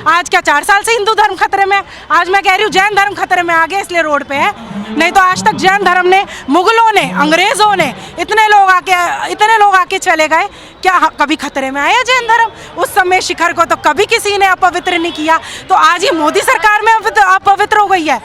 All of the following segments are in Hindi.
आज क्या 4 साल से हिंदू धर्म खतरे में, आज मैं कह रही हूँ जैन धर्म खतरे में आ गया इसलिए रोड पे है। नहीं तो आज तक जैन धर्म ने, मुगलों ने, अंग्रेजों ने इतने लोग आके चले गए, क्या कभी खतरे में आया जैन धर्म? उस समय शिखर को तो कभी किसी ने अपवित्र नहीं किया, तो आज ये मोदी सरकार में अपवित्र हो गई है।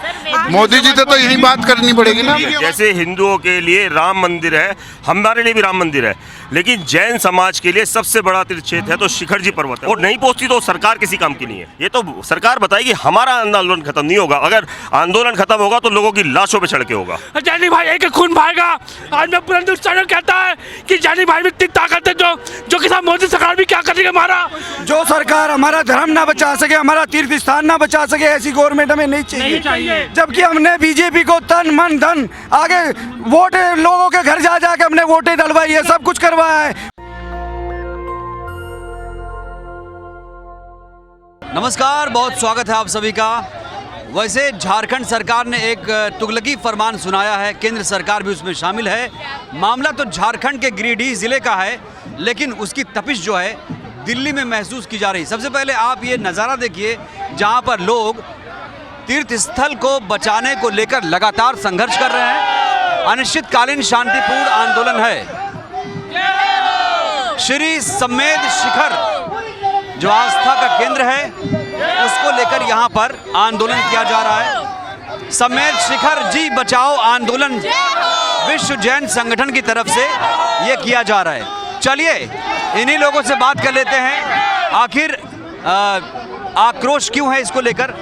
मोदी जी से तो यही बात करनी पड़ेगी ना। जैसे हिंदुओं के लिए राम मंदिर है, हमारे लिए भी राम मंदिर है, लेकिन जैन समाज के लिए सबसे बड़ा तीर्थ क्षेत्र है तो शिखर जी पर्वत है। और नहीं पहुंचती तो सरकार किसी काम की नहीं है। ये तो सरकार बताएगी। हमारा आंदोलन खत्म नहीं होगा। अगर आंदोलन खत्म होगा तो लोगों की लाशों पे चढ़ के होगा। जैनी भाई एक खून बहाएगा। आज मैं पूरा हिंदुस्तान कहता है कि जैनी भाई में इतनी ताकत है जो कि मोदी सरकार भी क्या करेगी। हमारा जो सरकार हमारा धर्म ना बचा सके, हमारा तीर्थ स्थान ना बचा सके, ऐसी गवर्नमेंट हमें नहीं चाहिए। जबकि हमने बीजेपी को तन मन धन आगे वोट लोगों के घर जा जाके हमने वोटें डलवाई है, सब कुछ करवाया है। नमस्कार, बहुत स्वागत है आप सभी का। वैसे झारखंड सरकार ने एक तुगलकी फरमान सुनाया है, केंद्र सरकार भी उसमें शामिल है। मामला तो झारखंड के गिरिडीह ज़िले का है, लेकिन उसकी तपिश जो है दिल्ली में महसूस की जा रही। सबसे पहले आप ये नज़ारा देखिए जहां पर लोग तीर्थ स्थल को बचाने को लेकर लगातार संघर्ष कर रहे हैं। अनिश्चितकालीन शांतिपूर्ण आंदोलन है। श्री समेध शिखर जो आस्था का केंद्र है, उसको लेकर यहाँ पर आंदोलन किया जा रहा है। समेध शिखर जी बचाओ आंदोलन विश्व जैन संगठन की तरफ से ये किया जा रहा है। चलिए इन्हीं लोगों से बात कर लेते हैं, आखिर आक्रोश क्यों है इसको लेकर।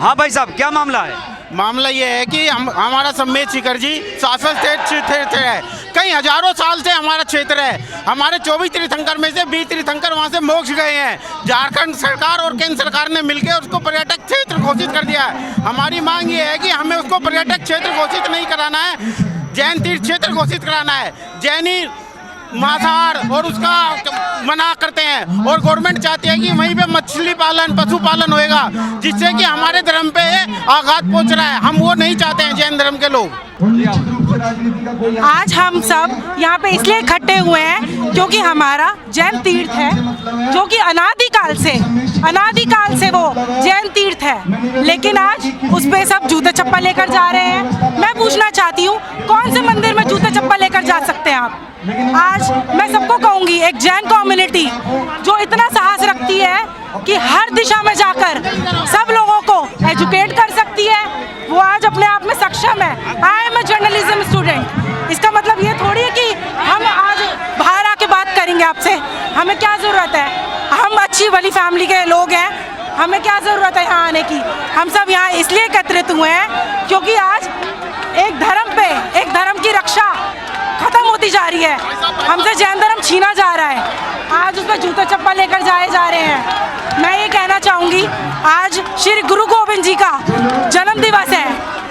हाँ भाई साहब, क्या मामला है? मामला ये है कि हमारा समेध शिखर जी शासन क्षेत्र है। कई हजारों साल से हमारा क्षेत्र है। हमारे 24 तीर्थंकर में से 20 तीर्थंकर वहाँ से मोक्ष गए हैं। झारखंड सरकार और केंद्र सरकार ने मिलकर उसको पर्यटक क्षेत्र घोषित कर दिया है। हमारी मांग ये है कि हमें उसको पर्यटक क्षेत्र घोषित नहीं कराना है, जैन तीर्थ क्षेत्र घोषित कराना है। जैनी मांसाहार और उसका मना करते हैं और गवर्नमेंट चाहती है कि वहीं पे मछली पालन, पशुपालन होएगा, जिससे कि हमारे धर्म पे आघात पहुंच रहा है। हम वो नहीं चाहते हैं जैन धर्म के लोग। आज हम सब यहाँ पे इसलिए इकट्ठे हुए हैं क्योंकि हमारा जैन तीर्थ है, जो कि अनादिकाल से वो जैन तीर्थ है, लेकिन आज उस पे सब जूते चप्पल लेकर जा रहे हैं। मैं पूछना चाहती हूँ, कौन से मंदिर में जूते चप्पल लेकर जा सकते हैं आप? आज मैं सबको कहूँगी, एक जैन कम्युनिटी जो इतना साहस रखती है कि हर दिशा में जाकर सब लोगों को एजुकेट कर सकती है, वो आज अपने आप में सक्षम है। I am a journalism student. इसका मतलब ये थोड़ी है कि हम आज बाहर आके बात करेंगे आपसे। हमें क्या ज़रूरत है? हम अच्छी वाली फैमिली के लोग हैं, हमें क्या ज़रूरत है यहाँ आने की? हम सब यहाँ इसलिए एकत्रित हुए हैं क्योंकि आज एक धर्म की रक्षा खत्म होती जा रही है। हमसे जैन धर्म छीना जा रहा है। आज उस पर जूते चप्पल लेकर जाए जा रहे हैं। मैं ये कहना चाहूँगी, आज श्री गुरु गोविंद जी का जन्म दिवस है।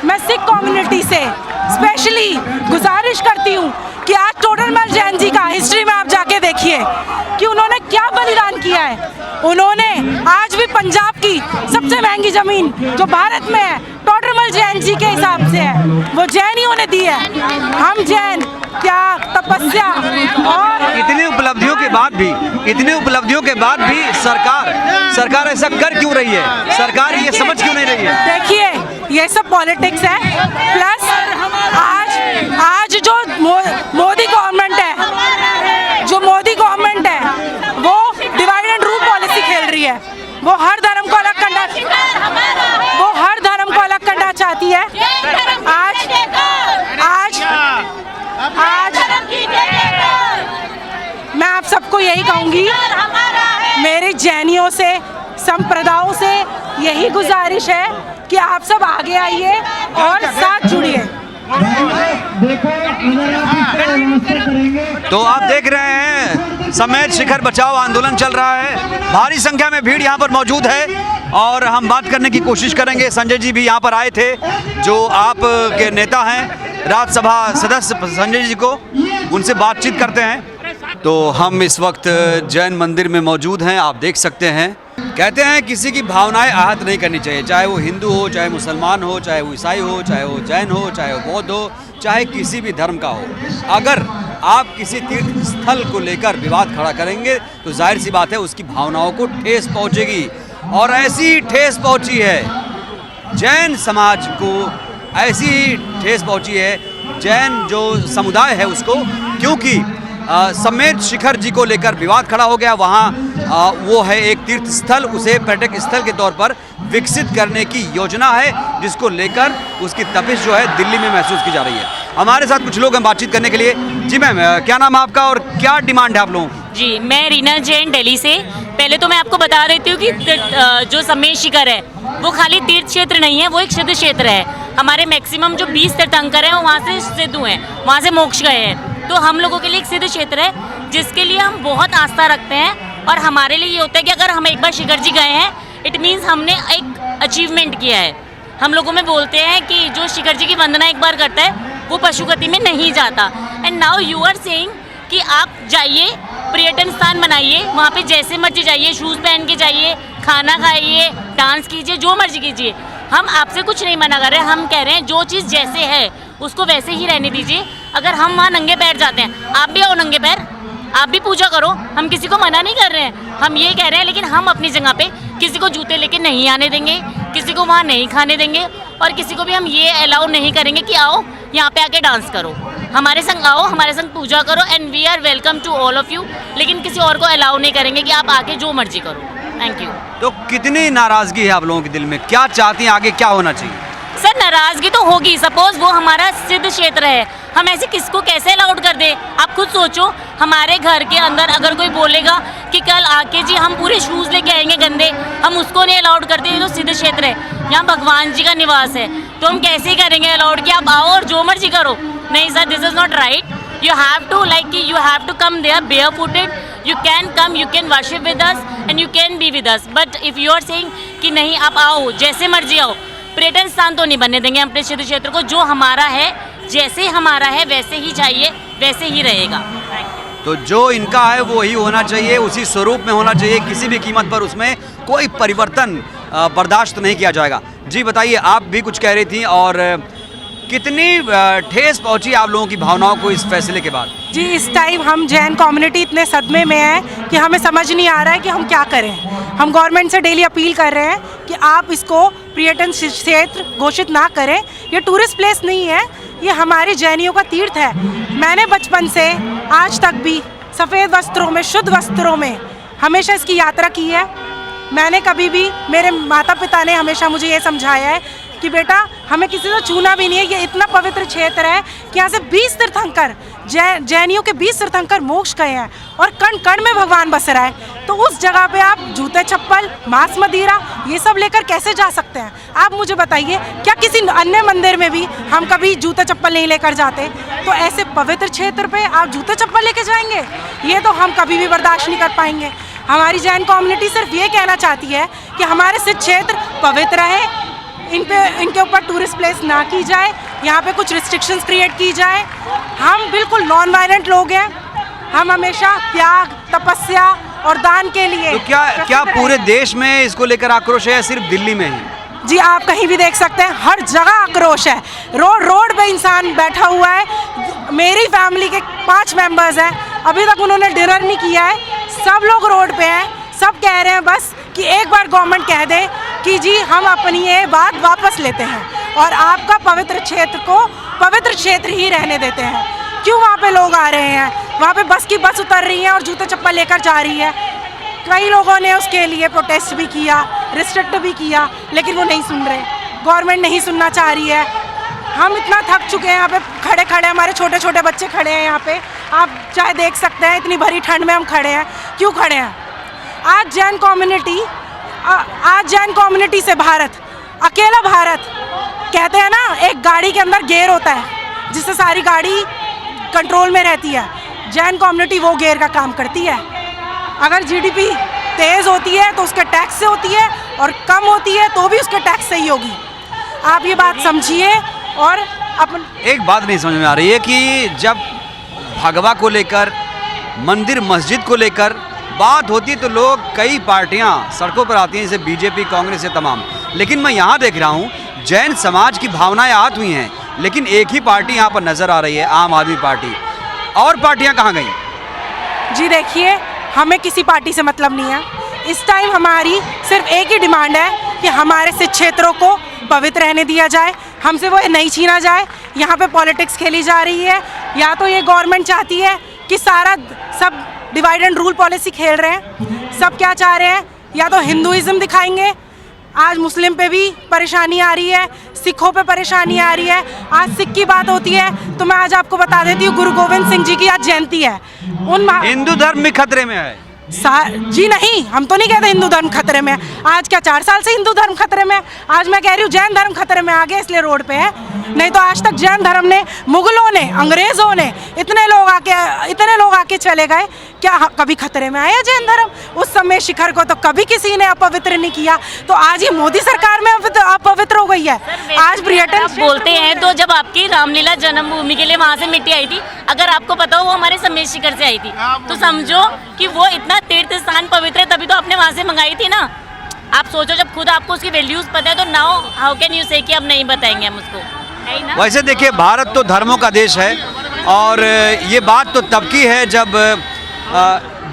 मैं सिख कम्युनिटी से स्पेशली गुजारिश करती हूँ कि आज टोडरमल जैन जी का हिस्ट्री में आप जाके देखिए कि उन्होंने क्या बलिदान किया है। उन्होंने आज भी पंजाब की सबसे महंगी ज़मीन जो भारत में है, टोडरमल जैन जी के हिसाब से है, वो जैनियों ने दी है। हम जैन त्याग, तपस्या और इतनी उपलब्धियों के बाद भी सरकार ऐसा कर क्यों रही है? सरकार ये समझ क्यों नहीं रही है? देखिए, ये सब पॉलिटिक्स है। प्लस आज जो मोदी गवर्नमेंट है, वो डिवाइड एंड रूल पॉलिसी खेल रही है। वो हर धर्म को अलग करना चाहती है। आज मैं आप सबको यही कहूँगी, मेरे जैनियों से, संप्रदायों से यही गुजारिश है कि आप सब आगे आइए और साथ जुड़िए। तो आप देख रहे हैं समेध शिखर बचाओ आंदोलन चल रहा है। भारी संख्या में भीड़ यहाँ पर मौजूद है और हम बात करने की कोशिश करेंगे। संजय जी भी यहाँ पर आए थे, जो आप के नेता हैं, राज्यसभा सदस्य संजय जी को, उनसे बातचीत करते हैं। तो हम इस वक्त जैन मंदिर में मौजूद हैं, आप देख सकते हैं। कहते हैं किसी की भावनाएं आहत नहीं करनी चाहिए, चाहे वो हिंदू हो, चाहे मुसलमान हो, चाहे वो ईसाई हो, चाहे वो जैन हो, चाहे वो बौद्ध हो, चाहे किसी भी धर्म का हो। अगर आप किसी तीर्थ स्थल को लेकर विवाद खड़ा करेंगे तो जाहिर सी बात है उसकी भावनाओं को ठेस पहुंचेगी। और ऐसी ठेस पहुंची है जैन समाज को, ऐसी ठेस पहुंची है जैन जो समुदाय है उसको, क्योंकि समेत शिखर जी को लेकर विवाद खड़ा हो गया। वहाँ वो है एक तीर्थ स्थल, उसे पर्यटक स्थल के तौर पर विकसित करने की योजना है, जिसको लेकर उसकी तपिश जो है दिल्ली में महसूस की जा रही है। हमारे साथ कुछ लोग हैं बातचीत करने के लिए। जी मैम, क्या नाम है आपका और क्या डिमांड है आप लोगों की? जी, मैं रीना जैन दिल्ली से। पहले तो मैं आपको बता देती हूँ कि जो समेत शिखर है वो खाली तीर्थ क्षेत्र नहीं है, वो एक सिद्ध क्षेत्र है। हमारे मैक्सिमम जो 20 तीर्थंकर हैं वो वहाँ से सिद्ध हुए हैं, वहाँ से मोक्ष गए हैं। तो हम लोगों के लिए एक सिद्ध क्षेत्र है जिसके लिए हम बहुत आस्था रखते हैं। और हमारे लिए ये होता है कि अगर हम एक बार शिखर जी गए हैं, इट मीन्स हमने एक अचीवमेंट किया है। हम लोगों में बोलते हैं कि जो शिखर जी की वंदना एक बार करता है वो पशुगति में नहीं जाता। And now you are saying कि आप जाइए, पर्यटन स्थान बनाइए, वहाँ पे जैसे मर्जी जाइए, शूज़ पहन के जाइए, खाना खाइए, डांस कीजिए, जो मर्जी कीजिए। हम आपसे कुछ नहीं मना कर रहे हैं, हम कह रहे हैं जो चीज़ जैसे है उसको वैसे ही रहने दीजिए। अगर हम वहाँ नंगे पैर जाते हैं, आप भी आओ नंगे पैर, आप भी पूजा करो, हम किसी को मना नहीं कर रहे हैं। हम ये कह रहे हैं लेकिन हम अपनी जगह पे किसी को जूते लेके नहीं आने देंगे, किसी को वहाँ नहीं खाने देंगे, और किसी को भी हम ये अलाउ नहीं करेंगे कि आओ यहाँ पे आके डांस करो, हमारे संग आओ, हमारे संग पूजा करो, and we are welcome to all of you. लेकिन किसी और को अलाउ नहीं करेंगे कि आप आके जो मर्जी करो। Thank you. तो कितनी नाराजगी है आप लोगों के दिल में, क्या चाहती हैं आगे क्या होना चाहिए? सर, नाराजगी तो होगी, सपोज वो हमारा सिद्ध क्षेत्र है, हम ऐसे किसको कैसे अलाउड कर दे? आप खुद सोचो, हमारे घर के अंदर अगर कोई बोलेगा कि कल आके जी हम पूरे शूज़ लेके आएंगे गंदे, हम उसको नहीं अलाउड करते। ये तो सिद्ध क्षेत्र है, यहाँ भगवान जी का निवास है, तो हम कैसे करेंगे अलाउड कि आप आओ और जो मर्जी करो? नहीं sir, this is not right. You have to you have to come there barefooted. You can come, you can worship with us and you can be with us. But if you are saying कि नहीं आप आओ जैसे मर्जी आओ, पर्यटन स्थान तो नहीं बनने देंगे अपने सिद्ध क्षेत्र को। जो हमारा है, जैसे हमारा है वैसे ही चाहिए, वैसे ही रहेगा। तो जो इनका है वो ही होना चाहिए, उसी स्वरूप में होना चाहिए, किसी भी कीमत पर उसमें कोई परिवर्तन बर्दाश्त नहीं किया जाएगा। जी बताइए, आप भी कुछ कह रही थी, और कितनी ठेस पहुंची आप लोगों की भावनाओं को इस फैसले के बाद? जी, इस टाइम हम जैन कम्युनिटी इतने सदमे में है कि हमें समझ नहीं आ रहा है कि हम क्या करें। हम गवर्नमेंट से डेली अपील कर रहे हैं कि आप इसको पर्यटन क्षेत्र घोषित ना करें। ये टूरिस्ट प्लेस नहीं है, ये हमारे जैनियों का तीर्थ है। मैंने बचपन से आज तक भी सफ़ेद वस्त्रों में, शुद्ध वस्त्रों में हमेशा इसकी यात्रा की है। मैंने कभी भी, मेरे माता पिता ने हमेशा मुझे ये समझाया है कि बेटा हमें किसी से छूना भी नहीं है। ये इतना पवित्र क्षेत्र है कि यहाँ से 20 तीर्थंकर, जैनियों के 20 तीर्थंकर मोक्ष गए हैं और कण कण में भगवान बस रहा है। तो उस जगह पे आप जूते चप्पल, मांस मदिरा ये सब लेकर कैसे जा सकते हैं? आप मुझे बताइए, क्या किसी अन्य मंदिर में भी हम कभी जूते चप्पल नहीं लेकर जाते? तो ऐसे पवित्र क्षेत्र पे आप जूते चप्पल लेके जाएंगे? ये तो हम कभी भी बर्दाश्त नहीं कर पाएंगे। हमारी जैन कम्युनिटी सिर्फ ये कहना चाहती है कि हमारे सिद्ध क्षेत्र पवित्र है, इनके ऊपर टूरिस्ट प्लेस ना की जाए, यहाँ पे कुछ रिस्ट्रिक्शंस क्रिएट की जाए। हम बिल्कुल नॉन वायलेंट लोग हैं, हम हमेशा त्याग, तपस्या और दान के लिए। तो क्या पूरे देश में इसको लेकर आक्रोश है, सिर्फ दिल्ली में ही? जी, आप कहीं भी देख सकते हैं, हर जगह आक्रोश है। रोड पे इंसान बैठा हुआ है। मेरी फैमिली के 5 मेंबर्स हैं, अभी तक उन्होंने डिनर नहीं किया है। सब लोग रोड पे हैं, सब कह रहे हैं बस कि एक बार गवर्नमेंट कह दे कि जी हम अपनी ये बात वापस लेते हैं और आपका पवित्र क्षेत्र को पवित्र क्षेत्र ही रहने देते हैं। क्यों वहाँ पे लोग आ रहे हैं? वहाँ पे बस की बस उतर रही है और जूते चप्पल लेकर जा रही है। कई लोगों ने उसके लिए प्रोटेस्ट भी किया, रिस्ट्रिक्ट भी किया, लेकिन वो नहीं सुन रहे। गवर्नमेंट नहीं सुनना चाह रही है। हम इतना थक चुके हैं, यहाँ पे खड़े खड़े हमारे छोटे छोटे बच्चे खड़े हैं यहाँ पे, आप चाहे देख सकते हैं। इतनी भरी ठंड में हम खड़े हैं। क्यों खड़े हैं? आज जैन कम्युनिटी से भारत, अकेला भारत, कहते हैं ना एक गाड़ी के अंदर गियर होता है जिससे सारी गाड़ी कंट्रोल में रहती है। जैन कम्युनिटी वो गियर का काम करती है। अगर जीडीपी तेज़ होती है तो उसके टैक्स से होती है, और कम होती है तो भी उसके टैक्स से ही होगी। आप ये बात समझिए। और एक बात नहीं समझ में आ रही है कि जब भगवा को लेकर, मंदिर मस्जिद को लेकर बात होती है तो लोग, कई पार्टियां सड़कों पर आती हैं, जैसे बीजेपी, कांग्रेस से तमाम। लेकिन मैं यहाँ देख रहा हूँ जैन समाज की भावनाएं आहत हुई हैं, लेकिन एक ही पार्टी यहाँ पर नज़र आ रही है, आम आदमी पार्टी। और पार्टियाँ कहाँ गई? जी देखिए, हमें किसी पार्टी से मतलब नहीं है। इस टाइम हमारी सिर्फ एक ही डिमांड है कि हमारे सिख क्षेत्रों को पवित्र रहने दिया जाए, हमसे वो नहीं छीना जाए। यहाँ पे पॉलिटिक्स खेली जा रही है, या तो ये गवर्नमेंट चाहती है कि सारा सब डिवाइड एंड रूल पॉलिसी खेल रहे हैं। सब क्या चाह रहे हैं, या तो हिंदुइज्म दिखाएंगे, आज मुस्लिम पे भी परेशानी आ रही है, सिखों पे परेशानी आ रही है। आज सिख की बात होती है तो मैं आज आपको बता देती हूँ, गुरु गोविंद सिंह जी की आज जयंती है। हिंदू धर्म भी खतरे में है। जी नहीं, हम तो नहीं कहते हिंदू धर्म खतरे में है। आज क्या 4 साल से हिंदू धर्म खतरे में है? आज मैं कह रही हूँ जैन धर्म खतरे में आ गया, इसलिए रोड पे है। नहीं तो आज तक जैन धर्म ने, मुगलों ने, अंग्रेजों ने इतने लोग आके चले गए, क्या कभी खतरे में आया जैन धर्म? उस समय शिखर को तो कभी किसी ने अपवित्र नहीं किया, तो आज ये मोदी सरकार में अपवित्र हो गई है। आज पर्यटन बोलते हैं तो जब आपकी रामलीला जन्मभूमि के लिए वहाँ से मिट्टी आई थी, अगर आपको पता हो वो हमारे समेत शिखर से आई थी, तो समझो कि वो इतना तीर्थ स्थान पवित्र है, तभी तो आपने वहाँ से मंगाई थी ना। आप सोचो, जब खुद आपको उसकी वैल्यूज पता है तो नाउ हाउ कैन यू से कि अब नहीं बताएंगे हम उसको, है ही ना? वैसे देखिए, भारत तो धर्मों का देश है, और ये बात तो तब की है जब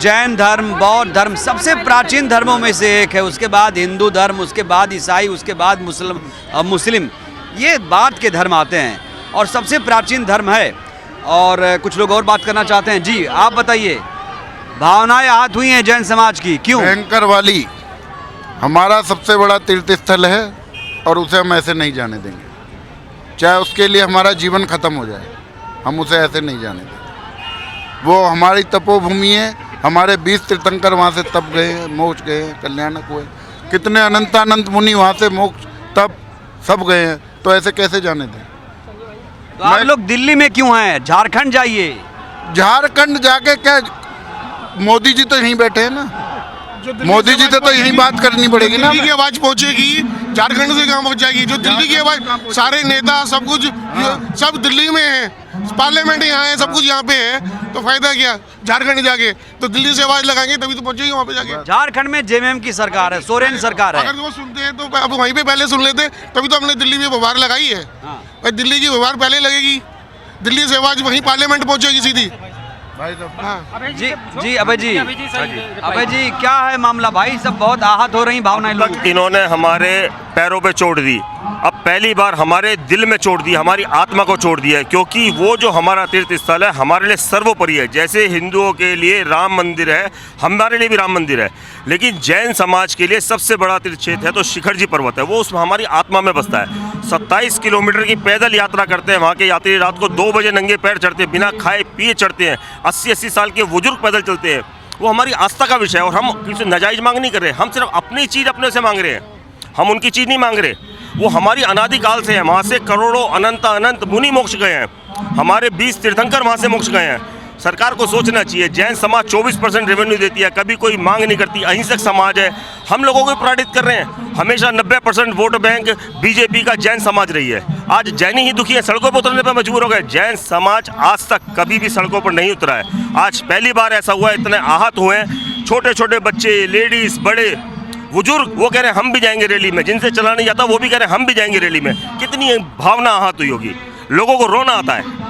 जैन धर्म, बौद्ध धर्म सबसे प्राचीन धर्मों में से एक है। उसके बाद हिंदू धर्म, उसके बाद ईसाई, उसके बाद मुस्लिम, ये बाद के धर्म आते हैं और सबसे प्राचीन धर्म है। और कुछ लोग और बात करना चाहते हैं। जी आप बताइए, भावनाएं आहत हुई हैं जैन समाज की, क्यों? भयंकर वाली हमारा सबसे बड़ा तीर्थ स्थल है और उसे हम ऐसे नहीं जाने देंगे, चाहे उसके लिए हमारा जीवन खत्म हो जाए, हम उसे ऐसे नहीं जाने देंगे। वो हमारी तपोभूमि है, हमारे 20 तीर्थंकर वहाँ से तप गए हैं, मोक्ष गए हैं, कल्याणक हुए, कितने अनंतानंत मुनि वहाँ से मोक्ष तप सब गए हैं, तो ऐसे कैसे जाने दें? तो आप लोग दिल्ली में क्यों हैं? झारखंड जाइए। झारखंड जाके क्या, मोदी जी तो यहीं बैठे हैं ना, मोदी जी से तो यही बात करनी पड़ेगी ना। दिल्ली की आवाज पहुंचेगी, झारखंड से कहाँ पहुंच जाएगी? जो दिल्ली की आवाज, सारे नेता सब कुछ सब दिल्ली में है, पार्लियामेंट यहाँ है, सब कुछ यहाँ पे है, तो फायदा क्या झारखंड जाके? तो दिल्ली से आवाज लगाएंगे तभी तो पहुंचेगी वहाँ पे जाके। झारखंड में जेएमएम की सरकार है, सोरेन सरकार है। अगर वो सुनते हैं तो अब वहीं पे पहले सुन लेते, तभी तो हमने दिल्ली में गुहार लगाई है। और दिल्ली की गुहार पहले लगेगी, दिल्ली से आवाज वहीं पार्लियामेंट पहुंचेगी सीधी। जी अभय जी क्या है मामला? भाई सब बहुत आहत हो रही भावनाएं लोग। इन्होंने हमारे पैरों पे चोट दी, अब पहली बार हमारे दिल में चोट दी, हमारी आत्मा को चोट दिया है, क्योंकि वो जो हमारा तीर्थ स्थल है हमारे लिए सर्वोपरि है। जैसे हिंदुओं के लिए राम मंदिर है, हमारे लिए भी राम मंदिर है, लेकिन जैन समाज के लिए सबसे बड़ा तीर्थ क्षेत्र है तो शिखर जी पर्वत है, वो उसमें हमारी आत्मा में बसता है। 27 किलोमीटर की पैदल यात्रा करते हैं वहाँ के यात्री, रात को 2 बजे नंगे पैर चढ़ते हैं, बिना खाए पिए चढ़ते हैं। 80-80 साल के बुजुर्ग पैदल चलते हैं, वो हमारी आस्था का विषय है। और हम किसी नाजायज मांग नहीं कर रहे, हम सिर्फ अपनी चीज़ अपने से मांग रहे हैं, हम उनकी चीज़ नहीं मांग रहे। वो हमारी अनादिकाल से है, वहाँ से करोड़ों अनंत मुनि मोक्ष गए हैं, हमारे 20 तीर्थंकर वहाँ से मोक्ष गए हैं। सरकार को सोचना चाहिए, जैन समाज 24% रेवेन्यू देती है, कभी कोई मांग नहीं करती, अहिंसक समाज है, हम लोगों को प्रेरित कर रहे हैं। हमेशा 90% वोट बैंक बीजेपी का जैन समाज रही है, आज जैन ही दुखी है, सड़कों पर उतरने पर मजबूर हो गए। जैन समाज आज तक कभी भी सड़कों पर नहीं उतरा है, आज पहली बार ऐसा हुआ है, इतने आहत हुए हैं, छोटे छोटे बच्चे, लेडीज, बड़े बुजुर्ग, वो कह रहे हैं हम भी जाएंगे रैली में, जिनसे चला नहीं जाता वो भी कह रहे हैं हम भी जाएंगे रैली में। कितनी भावना आहत हुई होगी, लोगों को रोना आता है।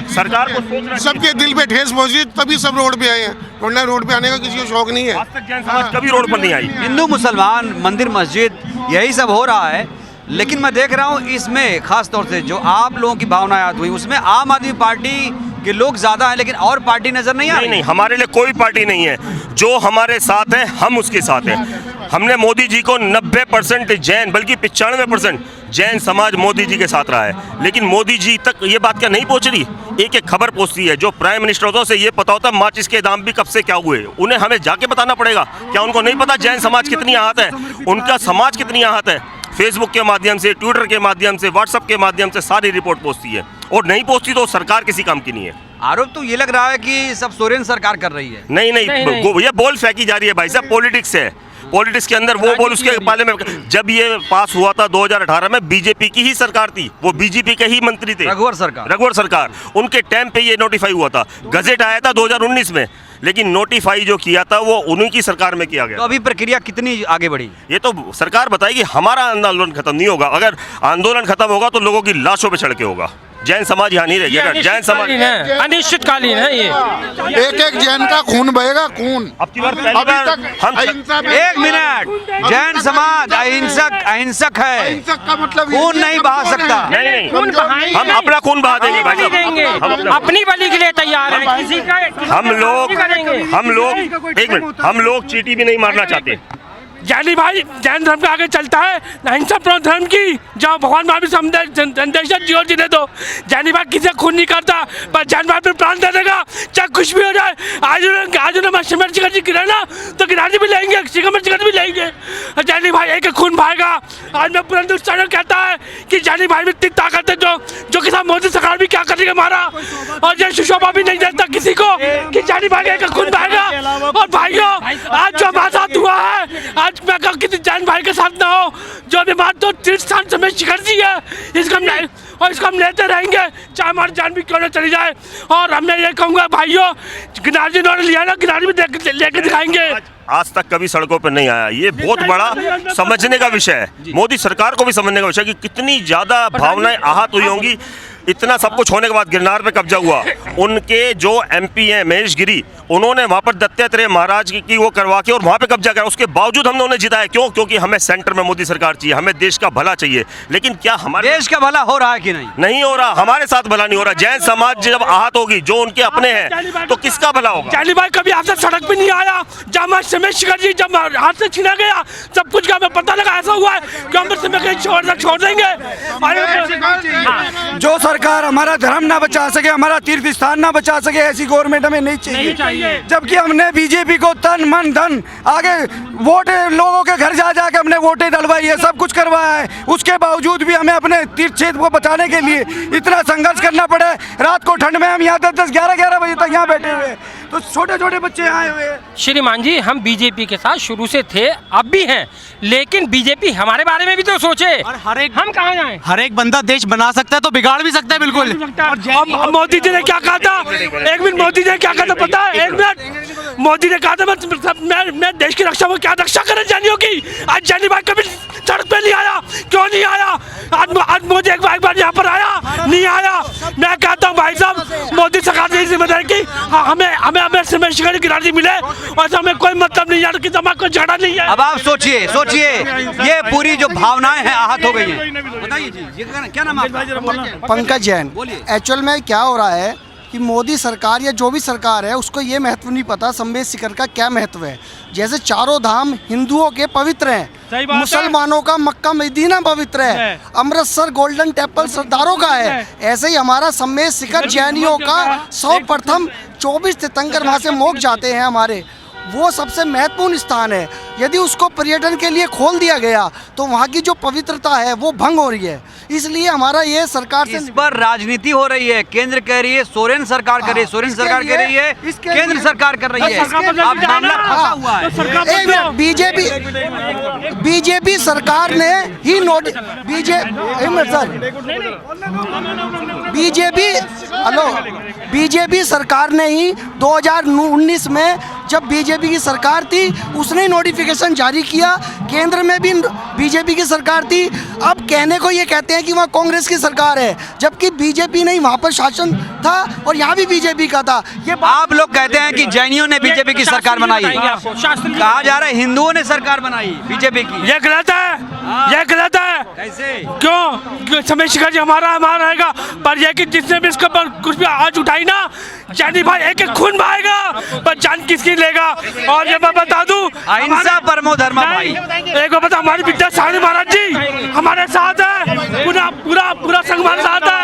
सरकार को सोचना, सबके दिल पे ठेस पहुंची तभी सब रोड पे आए हैं, वरना रोड पे आने का किसी को शौक नहीं है। आज तक जैन समाज कभी रोड पर नहीं आई। हिंदू मुसलमान, मंदिर मस्जिद, यही सब हो रहा है, लेकिन मैं देख रहा हूँ इसमें खास तौर से जो आप लोगों की भावनाएं याद हुई, उसमें आम आदमी पार्टी के लोग ज्यादा हैं, लेकिन और पार्टी नजर नहीं आ रही। नहीं, हमारे लिए कोई पार्टी नहीं है, जो हमारे साथ है हम उसके साथ हैं। हमने मोदी जी को 90% जैन, बल्कि 95% जैन समाज मोदी जी के साथ रहा है, लेकिन मोदी जी तक ये बात क्या नहीं पहुंच रही। एक खबर पहुंचती है, जो प्राइम मिनिस्टर होता है उसे ये पता होता है माचिस के दाम भी कब से क्या हुए, उन्हें हमें जाके बताना पड़ेगा। क्या उनको नहीं पता जैन समाज कितनी आहत है, उनका समाज कितनी आहत है? फेसबुक के माध्यम से, ट्विटर के माध्यम से, व्हाट्सएप के माध्यम से सारी रिपोर्ट पहुंचती है, और नहीं पहुंचती तो सरकार किसी काम की नहीं है। आरोप तो ये लग रहा है कि सब सोरेन सरकार कर रही है। नहीं, ये बोल फेंकी जा रही है भाई साहब, पॉलिटिक्स है, पॉलिटिक्स के अंदर वो बोल उसके पाले में। जब ये पास हुआ था 2018 में, बीजेपी की ही सरकार थी, वो बीजेपी के ही मंत्री थे, रघुवर सरकार, उनके टाइम पे ये नोटिफाई हुआ था, गजेट आया था 2019 में, लेकिन नोटिफाई जो किया था वो उन्हीं की सरकार में किया गया। तो अभी प्रक्रिया कितनी आगे बढ़ी, ये तो सरकार बताएगी। हमारा आंदोलन खत्म नहीं होगा, अगर आंदोलन खत्म होगा तो लोगों की लाशों पे चढ़ के होगा। जैन समाज यहाँ नहीं रह गया। जैन समाज अनिश्चितकालीन है ये। एक एक जैन का खून बहेगा, खून। अब की बार पहली बार हम एक मिनट, जैन समाज अहिंसक है, अहिंसक का मतलब खून नहीं बहा सकता। नहीं, हम अपना खून बहा देंगे भाई साहब, अपनी बलि के लिए तैयार है। किसी का हम लोग एक मिनट, हम लोग चींटी भी नहीं मारना चाहते। जैनी भाई जैन धर्म के आगे चलता है, अहिंसा प्रण धर्म की, जहाँ भगवान महावीर संदेश जीवन जीने दो। जैनी भाई किसी खून नहीं करता, पर जैन भाई पे प्राण दे देगा, चाहे कुछ भी हो जाए। आज उन्हें सिमर शिखर जी गिरा ना, तो गिरानी भी लेंगे, सिमर शिखर भी लेंगे। जैनी भाई एक खून भाएगा। आज मैं पूरा हिंदुस्तान कहता है कि जैनी भाई में इतनी ताकत है जो कि मोदी सरकार भी क्या करेगी हमारा, और जय सुशोभा भी नहीं देता किसी को कि जैनी भाई एक खून भाएगा। और भाइयों, आज जो हमारे साथ हुआ है, आज मैं कहूँ किसी जैन भाई के साथ ना हो, जो अभी बात तो तीर्थ स्थान समेत शिखर जी है, इसको हम लेते रहेंगे, चाहे हमारी जान भी क्यों न चली जाए। और मैं ये कहूँगा भाइयों, गिरनार जी ने लिया ना, गिरनार भी लेके दिखाएंगे। आज तक कभी सड़कों पर नहीं आया, ये बहुत बड़ा समझने का विषय है। मोदी सरकार को भी समझने का विषय है कि कितनी ज्यादा भावनाएं आहत हुई होंगी। इतना सब कुछ होने के बाद गिरनार पे कब्जा हुआ, उनके जो एमपी हैं महेश गिरी, उन्होंने वहाँ पर दत्तात्रेय महाराज की वो करवा के और वहाँ पे कब्जा करा। उसके बावजूद हमने उन्हें जिताया। क्यों? क्योंकि हमें सेंटर में मोदी सरकार चाहिए, हमें देश का भला चाहिए। लेकिन क्या हमारे देश का भला हो रहा है कि नहीं? नहीं हो रहा, हमारे साथ भला नहीं हो रहा। जैन समाज जब आहत होगी, जो उनके अपने हैं, तो किसका भला होगा? जैनी भाई कभी आपसे सड़क पे नहीं आया, जब सिमर शिखर जी जब हाथ से छीना गया, सब कुछ का हमें पता लगा ऐसा हुआ है कि हम सिमर छोड़ देंगे। जो सरकार हमारा धर्म ना बचा सके, हमारा तीर्थ स्थान ना बचा सके, ऐसी गवर्नमेंट हमें नहीं चाहिए। जबकि हमने बीजेपी को तन मन धन आगे वोट लोगों के घर जा जाके हमने वोटें डलवाई है, सब कुछ करवाया है। उसके बावजूद भी हमें अपने तीर्थ क्षेत्र को बचाने के लिए इतना संघर्ष करना पड़ा है। रात को ठंड में हम यहाँ 10-10, 11-11 बजे तक यहाँ बैठे हुए, तो छोटे छोटे बच्चे आए हुए। श्रीमान जी, हम बीजेपी के साथ शुरू से थे, अब भी हैं, लेकिन बीजेपी हमारे बारे में भी तो सोचे। और हर एक हम कहाँ जाएं? हर एक बंदा देश बना सकता है तो बिगाड़ भी सकता है, बिल्कुल। अब मोदी जी ने क्या कहा था? एक मिनट, मोदी जी ने क्या कहा था पता है? एक मिनट, मोदी ने कहा था मैं देश की रक्षा में क्या रक्षा करें जैनियों की। आज जैनी भाई कभी सड़क पे नहीं आया, क्यों नहीं आया? आज मोदी एक बार यहाँ पर आया, नहीं आया। मैं कहता हूँ भाई साहब, मोदी सरकार की जिम्मेदारी की हमें सिमर शिखर गिरानी मिले, और हमें कोई मतलब नहीं है कि हमारा कोई झगड़ा नहीं है। अब आप सोचिए, ये पूरी जो भावनाएं हैं आहत हो गई हैं। बताइए जी, ये क्या नाम है आपका? पंकज जैन। एक्चुअल में क्या हो रहा है कि मोदी सरकार या जो भी सरकार है, उसको ये महत्व नहीं पता समेत शिखर का क्या महत्व है। जैसे चारों धाम हिंदुओं के पवित्र हैं, मुसलमानों का मक्का मदीना पवित्र है, अमृतसर गोल्डन टेम्पल सरदारों का है, ऐसे ही हमारा समेत शिखर जैनियों का 24 तीर्थंकर वहाँ से मोक्ष जाते हैं हमारे, वो सबसे महत्वपूर्ण स्थान है। यदि उसको पर्यटन के लिए खोल दिया गया तो वहाँ की जो पवित्रता है वो भंग हो रही है। इसलिए हमारा ये सरकार से इस पर राजनीति हो रही है। केंद्र कह रही है, सोरेन सरकार कर रही है, सोरेन सरकार कह रही है, केंद्र सरकार कर रही है। अब मामला फंसा हुआ है। बीजेपी सरकार ने ही बीजेपी सरकार ने ही 2019 में जब बीजेपी की सरकार थी, उसने ही नोटिफिकेशन जारी किया। केंद्र में भी बीजेपी की सरकार थी। अब कहने को ये कहते हैं कि वहाँ कांग्रेस की सरकार है, जबकि बीजेपी नहीं, वहाँ पर शासन था और यहाँ भी बीजेपी का था। ये आप लोग कहते हैं कि जैनियों ने बीजेपी की सरकार बनाई, कहा जा रहा है हिंदुओं ने सरकार बनाई बीजेपी की। ये गलत है, ये गलत है। कैसे? क्यों? समेत शिखर जी हमारा रहेगा, पर यह कि जिसने भी इसके ऊपर कुछ भी आवाज उठाई ना, जैनी भाई एक एक खून बहाएगा, पर जान किसकी लेगा। और ये मैं बता दूं, अहिंसा परमो धर्म भाई, एक बार बता, हमारी विद्यासागर महाराज जी हमारे साथ है, पूरा संघ हमारे साथ है।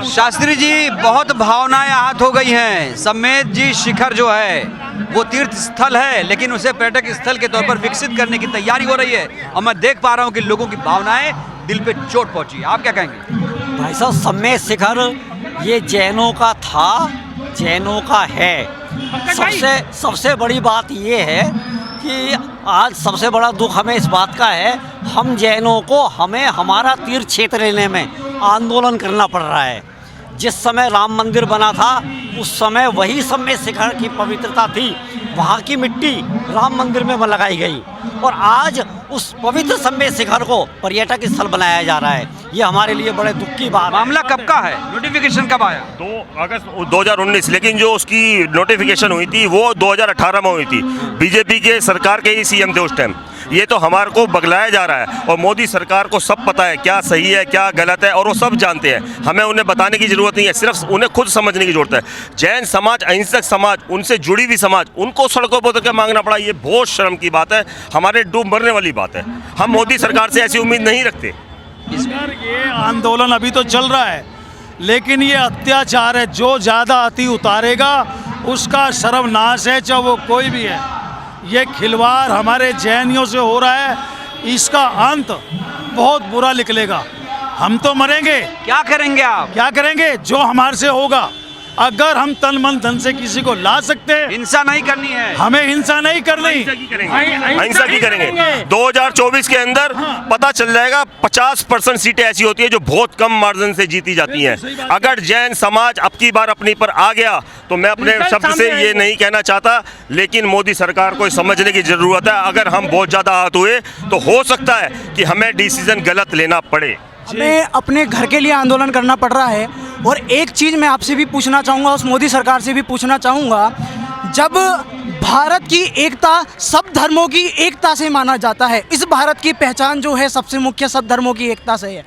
शास्त्री जी, बहुत भावनाएं आहत हो गई हैं। समेत जी शिखर जो है वो तीर्थ स्थल है, लेकिन उसे पर्यटक स्थल के तौर पर विकसित करने की तैयारी हो रही है, और मैं देख पा रहा हूँ कि लोगों की भावनाएं दिल पे चोट पहुंची। आप क्या कहेंगे? भाई साहब, समेत शिखर ये जैनों का था, जैनों का है। सबसे बड़ी बात ये है कि आज सबसे बड़ा दुख हमें इस बात का है, हम जैनों को हमें हमारा तीर्थ क्षेत्र लेने में आंदोलन करना पड़ रहा है। जिस समय राम मंदिर बना था, उस समय वही समेत शिखर की पवित्रता थी, वहाँ की मिट्टी राम मंदिर में लगाई गई और आज उस पवित्र समेत शिखर को पर्यटक स्थल बनाया जा रहा है। ये हमारे लिए बड़े दुख की बात। मामला कब का है, नोटिफिकेशन कब आया? 2 अगस्त 2019, लेकिन जो उसकी नोटिफिकेशन हुई थी वो 2018 में हुई थी। बीजेपी के सरकार के ही सीएम थे उस टाइम। ये तो हमारे को बगलाया जा रहा है और मोदी सरकार को सब पता है क्या सही है क्या गलत है और वो सब जानते हैं। हमें उन्हें बताने की ज़रूरत नहीं है, सिर्फ उन्हें खुद समझने की ज़रूरत है। जैन समाज, अहिंसक समाज, उनसे जुड़ी हुई समाज, उनको सड़कों पर उतर के मांगना पड़ा, ये बहुत शर्म की बात है, हमारे डूब मरने वाली बात है। हम मोदी सरकार से ऐसी उम्मीद नहीं रखते। ये आंदोलन अभी तो चल रहा है, लेकिन ये अत्याचार है, जो ज़्यादा अति उतारेगा उसका सर्वनाश है, चाहे वो कोई भी है। ये खिलवाड़ हमारे जैनियों से हो रहा है, इसका अंत बहुत बुरा निकलेगा। हम तो मरेंगे, क्या करेंगे आप? क्या करेंगे? जो हमारे से होगा। अगर हम तन मन धन से किसी को ला सकते हैं, हिंसा नहीं करनी है, हमें हिंसा नहीं करनी, अहिंसा की करेंगे। 2024 के अंदर पता चल जाएगा 50% सीटें ऐसी होती है जो बहुत कम मार्जिन से जीती जाती हैं। अगर जैन समाज अब की बार अपनी पर आ गया तो मैं अपने शब्द से ये नहीं कहना चाहता, लेकिन मोदी सरकार को समझने की ज़रूरत है। अगर हम बहुत ज़्यादा आहत हुए तो हो सकता है कि हमें डिसीजन गलत लेना पड़े। हमें अपने घर के लिए आंदोलन करना पड़ रहा है। और एक चीज़ मैं आपसे भी पूछना चाहूँगा, उस मोदी सरकार से भी पूछना चाहूँगा, जब भारत की एकता सब धर्मों की एकता से माना जाता है, इस भारत की पहचान जो है सबसे मुख्य सब धर्मों की एकता से है,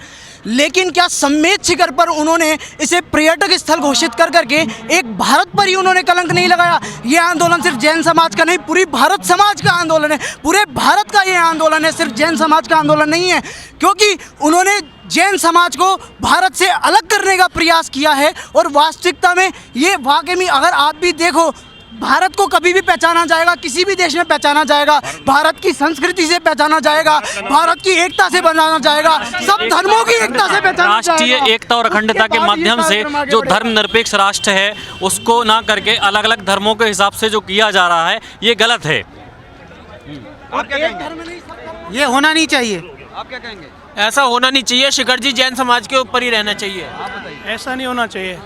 लेकिन क्या समेत शिखर पर उन्होंने इसे पर्यटक स्थल घोषित कर करके एक भारत पर ही उन्होंने कलंक नहीं लगाया? ये आंदोलन सिर्फ जैन समाज का नहीं, पूरी भारत समाज का आंदोलन है, पूरे भारत का ये आंदोलन है, सिर्फ जैन समाज का आंदोलन नहीं है। क्योंकि उन्होंने जैन समाज को भारत से अलग करने का प्रयास किया है और वास्तविकता में ये वाकई में, अगर आप भी देखो, भारत को कभी भी पहचाना जाएगा, किसी भी देश में पहचाना जाएगा, भारत की संस्कृति से पहचाना जाएगा, भारत की एकता से पहचाना जाएगा, सब धर्मों की एकता से पहचाना जाएगा। राष्ट्रीय एकता और अखंडता के माध्यम से जो धर्मनिरपेक्ष राष्ट्र है उसको ना करके अलग अलग धर्मों के हिसाब से जो किया जा रहा है ये गलत है। आप क्या कहेंगे? ये होना नहीं चाहिए। आप क्या कहेंगे? ऐसा होना नहीं चाहिए। शिखर जी जैन समाज के ऊपर ही रहना चाहिए। ऐसा नहीं होना चाहिए।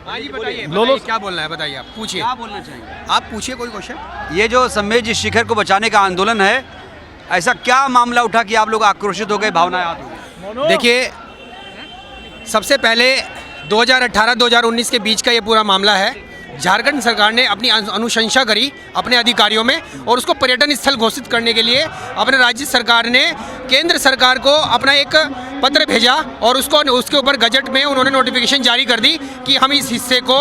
हाँ जी, बताइए क्या बोलना है, बताइए, आप पूछिए, क्या बोलना चाहिए? आप पूछिए कोई क्वेश्चन। ये जो समेत जी शिखर को बचाने का आंदोलन है, ऐसा क्या मामला उठा कि आप लोग आक्रोशित हो गए, भावनाएं आती हुई? देखिए, सबसे पहले 2018-2019 के बीच का ये पूरा मामला है। झारखंड सरकार ने अपनी अनुशंसा करी अपने अधिकारियों में और उसको पर्यटन स्थल घोषित करने के लिए अपने राज्य सरकार ने केंद्र सरकार को अपना एक पत्र भेजा और उसके ऊपर गजट में उन्होंने नोटिफिकेशन जारी कर दी कि हम इस हिस्से को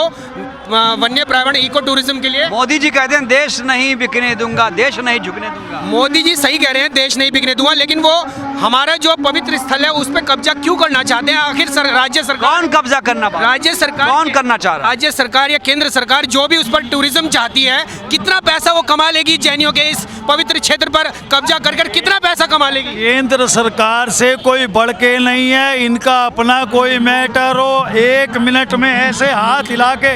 वन्य प्रावण इको टूरिज्म के लिए। मोदी जी कहते हैं देश नहीं बिकने दूंगा, देश नहीं झुकने दूंगा। मोदी जी सही कह रहे हैं, देश नहीं बिकने दूंगा, लेकिन वो हमारा जो पवित्र स्थल है उस पर कब्जा क्यों करना चाहते हैं? आखिर राज्य सरकार कौन कब्जा करना? राज्य सरकार कौन करना चाह रहा है? राज्य सरकार या केंद्र सरकार जो भी उस पर टूरिज्म चाहती है, कितना पैसा वो कमा लेगी? जैनियों के इस पवित्र क्षेत्र पर कब्जा कर कितना पैसा कमा लेगी? केंद्र सरकार से कोई बढ़ के नहीं है, इनका अपना कोई मैटर हो, 1 मिनट में ऐसे हाथ हिला के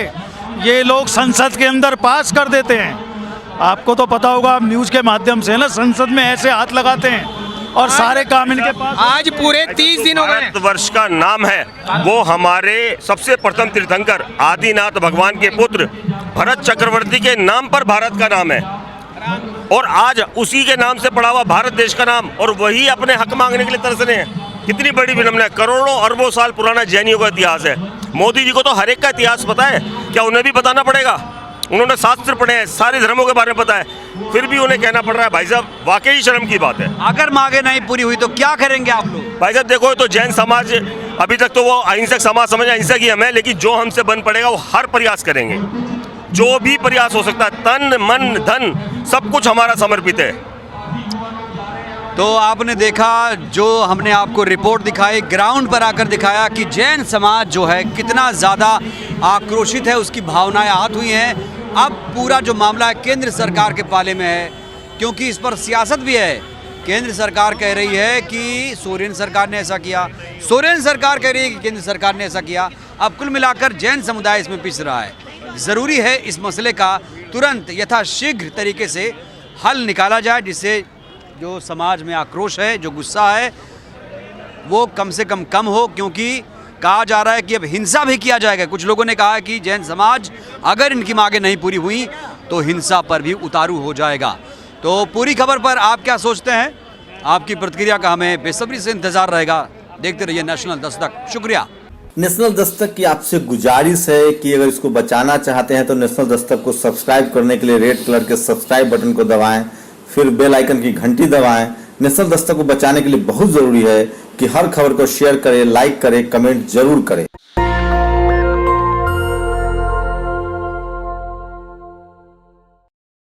ये लोग संसद के अंदर पास कर देते हैं। आपको तो पता होगा, आप न्यूज़ के माध्यम से ना संसद में ऐसे हाथ लगाते हैं और सारे काम इनके पास। आज पूरे 30 दिन हो गए। भारतवर्ष का नाम है, वो हमारे सबसे प्रथम तीर्थंकर आदिनाथ भगवान के पुत्र भरत चक्रवर्ती के नाम पर भारत का नाम है और आज उसी के नाम से पड़ा हुआ भारत देश का नाम, और वही अपने हक मांगने के लिए तरस रहे हैं। कितनी बड़ी विडंबना है। करोड़ों अरबों साल पुराना जैनियों का इतिहास है। मोदी जी को तो हर एक का इतिहास पता है, क्या उन्हें भी बताना पड़ेगा? उन्होंने शास्त्र पढ़े हैं, सारे धर्मों के बारे में पता है, फिर भी उन्हें कहना पड़ रहा है। भाई साहब, वाकई शर्म की बात है। अगर मांगे नहीं पूरी हुई तो क्या करेंगे आप लोग? भाई साहब देखो, तो जैन समाज अभी तक तो वो अहिंसक समाज समझे, अहिंसक ही हमें, लेकिन जो हमसे बन पड़ेगा वो हर प्रयास करेंगे, जो भी प्रयास हो सकता है, तन मन धन सब कुछ हमारा समर्पित है। तो आपने देखा, जो हमने आपको रिपोर्ट दिखाई, ग्राउंड पर आकर दिखाया कि जैन समाज जो है कितना ज़्यादा आक्रोशित है, उसकी भावनाएं आहत हुई हैं। अब पूरा जो मामला है केंद्र सरकार के पाले में है, क्योंकि इस पर सियासत भी है। केंद्र सरकार कह रही है कि सोरेन सरकार ने ऐसा किया, सोरेन सरकार कह रही है कि केंद्र सरकार ने ऐसा किया। अब कुल मिलाकर जैन समुदाय इसमें पिस रहा है। ज़रूरी है इस मसले का तुरंत यथाशीघ्र तरीके से हल निकाला जाए, जिससे जो समाज में आक्रोश है, जो गुस्सा है, वो कम से कम हो। क्योंकि कहा जा रहा है कि अब हिंसा भी किया जाएगा। कुछ लोगों ने कहा है कि जैन समाज अगर इनकी मांगें नहीं पूरी हुई तो हिंसा पर भी उतारू हो जाएगा। तो पूरी खबर पर आप क्या सोचते हैं, आपकी प्रतिक्रिया का हमें बेसब्री से इंतजार रहेगा। देखते रहिए नेशनल दस्तक। शुक्रिया। नेशनल दस्तक की आपसे गुजारिश है कि अगर इसको बचाना चाहते हैं तो नेशनल दस्तक को सब्सक्राइब करने के लिए रेड कलर के सब्सक्राइब बटन को दबाएं, फिर बेल आइकन की घंटी दबाएं। नेशनल दस्तक को बचाने के लिए बहुत जरूरी है कि हर खबर को शेयर करें, लाइक करें, कमेंट जरूर करें।